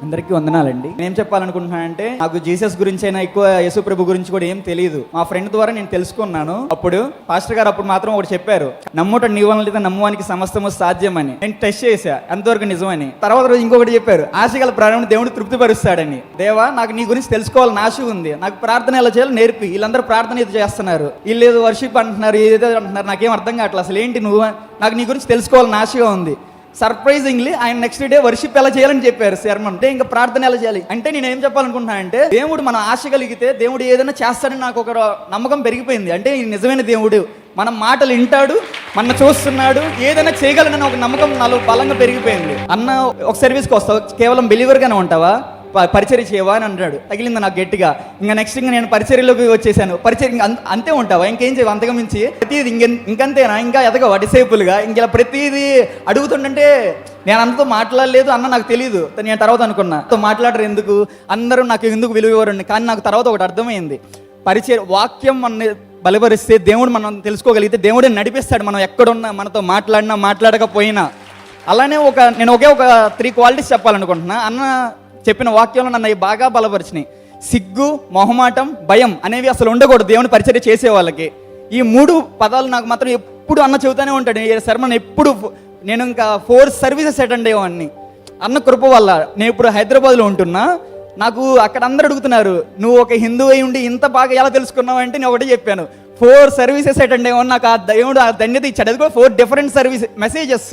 అందరికీ వందనాలండి. నేను చెప్పాలనుకుంటున్నానంటే నాకు జీసస్ గురించి అయినా ఎక్కువ యేసు ప్రభు గురించి కూడా ఏం తెలియదు. మా ఫ్రెండ్ ద్వారా నేను తెలుసుకున్నాను. అప్పుడు పాస్టర్ గారు అప్పుడు మాత్రం ఒకటి చెప్పారు, నమ్ముట నీ వలన నమ్మువానికి సమస్తము సాధ్యమని. నేను టెస్ట్ చేశా ఎంతవరకు నిజమని. తర్వాత రోజు ఇంకొకటి చెప్పారు, ఆశగల ప్రాణం దేవుడు తృప్తిపరుస్తాడని. దేవా, నాకు నీ గురించి తెలుసుకోవాలని ఆశ ఉంది, నాకు ప్రార్థన ఎలా చేయాలో నేర్పి. వీళ్ళందరూ ప్రార్థన ఇది చేస్తున్నారు, వీళ్ళు ఏదో వర్షిప్ అంటున్నారు, ఏదో అంటున్నారు, నాకేం అర్థం కావట్లేదు. అసలు ఏంటి నువ్వు, నాకు నీ గురించి తెలుసుకోవాలని ఆశగా ఉంది. సర్ప్రైజింగ్లీ ఆయన నెక్స్ట్ డే వర్షిప్ ఎలా చేయాలని చెప్పారు శర్మన్. అంటే ఇంకా ప్రార్థన ఎలా చేయాలి అంటే నేను ఏం చెప్పాలనుకుంటున్నాను అంటే, దేవుడు మనం ఆశ కలిగితే దేవుడు ఏదైనా చేస్తాడని నాకు ఒక నమ్మకం పెరిగిపోయింది. అంటే ఈ నిజమైన దేవుడు మన మాటలు వింటాడు, మన చూస్తున్నాడు, ఏదైనా చేయగలనని ఒక నమ్మకం నాలో బలంగా పెరిగిపోయింది. అన్న ఒక సర్వీస్కి వస్తావు, కేవలం బిలీవర్గానే ఉంటావా, పరిచర్య చేయవా అని అంటాడు. తగిలింది నాకు గట్టిగా. ఇంకా నెక్స్ట్ ఇంకా నేను పరిచర్యలోకి వచ్చేసాను. పరిచర్య అంతే ఉంటావా, ఇంకేం చేయవు, అంతగా మించి ప్రతిదీ ఇంకంతేనా, ఇంకా ఎదగవా డిసైపుల్గా, ఇంకెలా ప్రతిదీ అడుగుతుంటే నేను అంతతో మాట్లాడలేదు అన్న, నాకు తెలియదు. నేను తర్వాత అనుకున్నా మాట్లాడరు ఎందుకు, అందరూ నాకు ఎందుకు విలువ ఇవ్వరండి. కానీ నాకు తర్వాత ఒకటి అర్థమైంది, పరిచర్య వాక్యం మన బలపరిస్తే దేవుడు మనం తెలుసుకోగలిగితే దేవుడే నడిపిస్తాడు. మనం ఎక్కడున్నా, మనతో మాట్లాడినా మాట్లాడకపోయినా. అలానే నేను ఒకే ఒక 3 క్వాలిటీస్ చెప్పాలనుకుంటున్నా. అన్న చెప్పిన వాక్యంలో నన్ను బాగా బలపరిచినాయి. సిగ్గు, మొహమాటం, భయం అనేవి అసలు ఉండకూడదు దేవుని పరిచర్య చేసే వాళ్ళకి. ఈ 3 పదాలు నాకు మాత్రం ఎప్పుడు అన్న చెబుతూనే ఉంటాడు. శర్మన్ ఎప్పుడు నేను ఇంకా 4 సర్వీసెస్ అటెండ్ అయ్యేవాడిని అన్న కృప వల్ల. నేను ఇప్పుడు హైదరాబాద్లో ఉంటున్నా. నాకు అక్కడ అందరూ అడుగుతున్నారు, నువ్వు ఒక హిందూ అయి ఉండి ఇంత బాగా ఎలా తెలుసుకున్నావు అంటే నేను ఒకటే చెప్పాను, 4 సర్వీసెస్ అటెండ్ అయ్యేవాడిని. నాకు ఆ దేవుడు ఆ ధన్యత ఇచ్చాడు. అది కూడా 4 డిఫరెంట్ మెసేజెస్.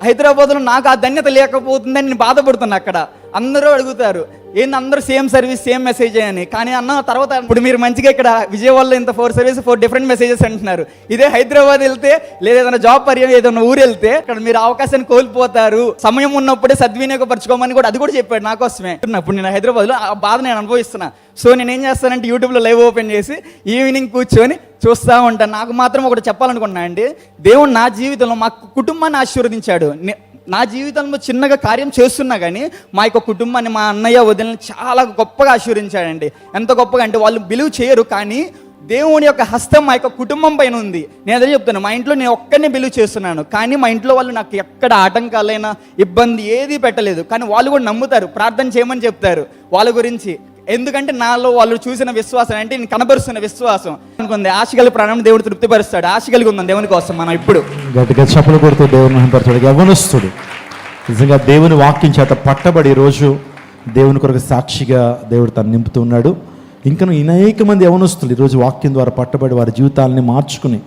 హైదరాబాద్లో నాకు ఆ ధన్యత లేకపోతుందని నేను బాధపడుతున్నా. అక్కడ అందరూ అడుగుతారు, ఏంది అందరూ సేమ్ సర్వీస్ సేమ్ మెసేజ్ అని. కానీ అన్న తర్వాత ఇప్పుడు మీరు మంచిగా ఇక్కడ విజయవాడలో ఇంత 4 సర్వీస్ 4 డిఫరెంట్ మెసేజెస్ అంటున్నారు. ఇదే హైదరాబాద్ వెళ్తే లేదా ఏదైనా జాబ్ ఏదైనా ఊరు వెళ్తే అక్కడ మీరు అవకాశాన్ని కోల్పోతారు. సమయం ఉన్నప్పుడే సద్వినియోగపరచుకోమని కూడా అది కూడా చెప్పాడు నా కోసమే. ఇప్పుడు నేను హైదరాబాద్లో ఆ బాధ నేను అనుభవిస్తున్నా. సో నేను ఏం చేస్తానంటే యూట్యూబ్లో లైవ్ ఓపెన్ చేసి ఈవినింగ్ కూర్చొని చూస్తూ ఉంటాను. నాకు మాత్రం ఒకటి చెప్పాలనుకున్నా అండి, దేవుడు నా జీవితంలో మా కుటుంబాన్ని ఆశీర్వదించాడు. నా జీవితంలో చిన్నగా కార్యం చేస్తున్నా కానీ మా యొక్క కుటుంబాన్ని, మా అన్నయ్య వదిలిని చాలా గొప్పగా ఆశీర్వదించాడండి. ఎంత గొప్పగా అంటే వాళ్ళు బిలీవ్ చేయరు, కానీ దేవుని యొక్క హస్తం మా యొక్క కుటుంబం పైన ఉంది. నేను అదే చెప్తాను, మా ఇంట్లో నేను ఒక్కరినే బిలీవ్ చేస్తున్నాను, కానీ మా ఇంట్లో వాళ్ళు నాకు ఎక్కడ ఆటంకాలైనా ఇబ్బంది ఏది పెట్టలేదు. కానీ వాళ్ళు కూడా నమ్ముతారు, ప్రార్థన చేయమని చెప్తారు వాళ్ళ గురించి. ఎందుకంటే నాలో వాళ్ళు చూసిన విశ్వాసం అంటే నేను కనబరుస్తున్న విశ్వాసం అనుకుంది. ఆశగల ప్రాణం దేవుడు తృప్తిపరుస్తాడు. ఆశ కలిగి ఉందాం దేవుని కోసం. మనం ఇప్పుడు గట్టిగా చప్పలు కొడుతూ దేవుని మహిమపరచాడు. యవ్వనస్తుడు నిజంగా దేవుని వాక్యం చేత పట్టబడి రోజు దేవుని కొరకు సాక్షిగా దేవుడు తను నింపుతూ ఉన్నాడు. ఇంకా అనేక మంది యవ్వనస్తులు ఈరోజు వాక్యం ద్వారా పట్టబడి వారి జీవితాలని మార్చుకుని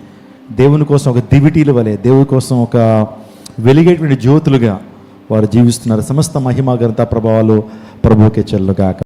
దేవుని కోసం ఒక దివిటీల వలె, దేవుని కోసం ఒక వెలిగేటువంటి జ్యోతులుగా వారు జీవిస్తున్నారు. సమస్త మహిమ ఘనత ప్రభావాలు ప్రభువుకే చెల్లుగాక.